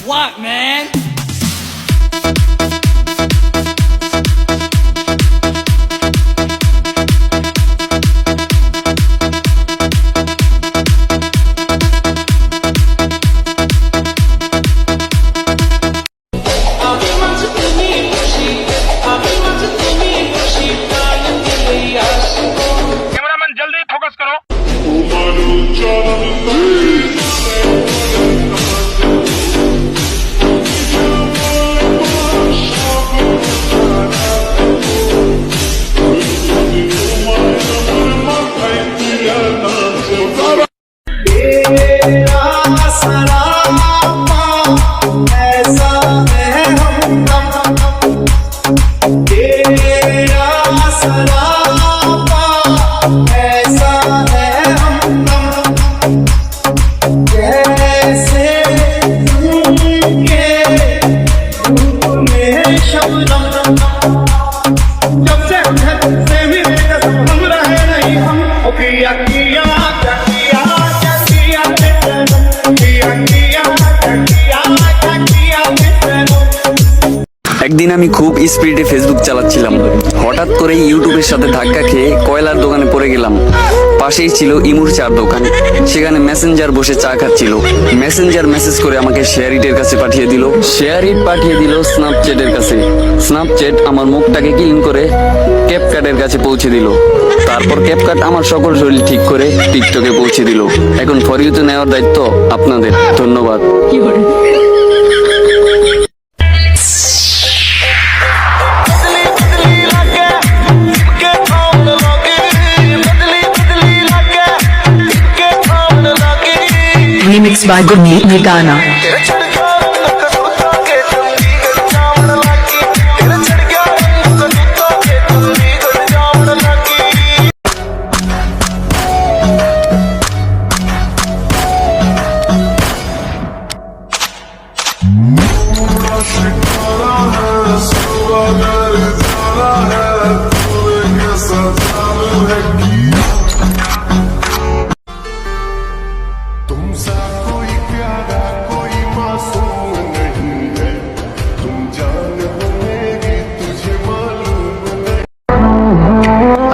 What, man? Cameraman जल्दी focus करो। একদিন আমি খুব স্পিডে ফেসবুক চালাচ্ছিলাম, হঠাৎ করে ইউটিউবের সাথে ধাক্কা খেয়ে কয়লার দোকানে পড়ে গেলাম। পাশেই ছিল ইমুর চার দোকান, সেখানে মেসেঞ্জার বসে চা খাচ্ছিল। মেসেঞ্জার মেসেজ করে আমাকে শেয়ারিটের কাছে পাঠিয়ে দিল, শেয়ারিট পাঠিয়ে দিল স্ন্যাপচ্যাটের কাছে। স্ন্যাপচ্যাট আমার মুখটাকে ক্লিন করে ক্যাপকাটের কাছে পৌঁছে দিল। তারপর ক্যাপকাট আমার সকল শরীর ঠিক করে টিকটকে পৌঁছে দিল। এখন ফর ইউতে নেওয়ার দায়িত্ব আপনাদের। ধন্যবাদ। Remixed by Gurmeet Nirgana.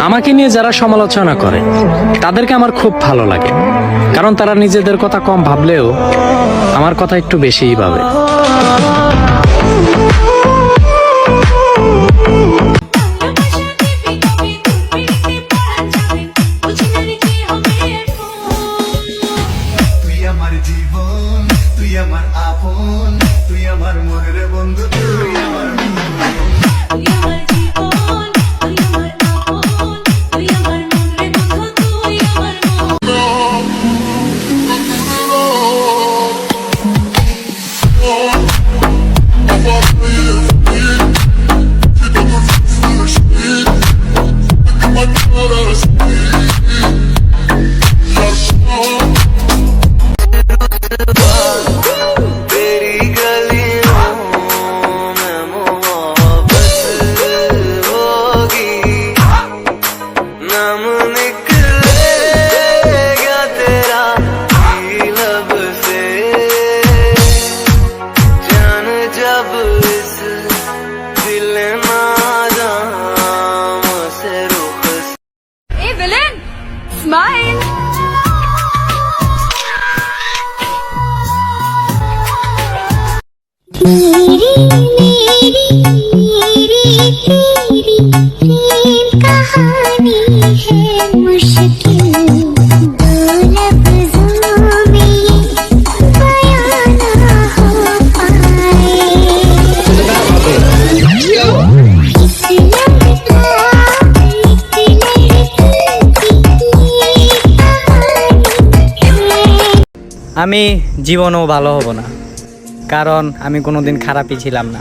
আমাকে নিয়ে যারা সমালোচনা করে তাদেরকে আমার খুব ভালো লাগে, কারণ তারা নিজেদের কথা কম ভাবলেও আমার কথা একটু বেশিই ভাবে। Smile! मेरी मेरी मेरी तेरी प्रेम कहानी है मुश्किल दो लफ्जों में ये बयां ना हो पाए इस लड़का एक लड़की की ये कहानी है। আমি জীবনেও ভালো হব না, কারণ আমি কোনোদিন খারাপই ছিলাম না।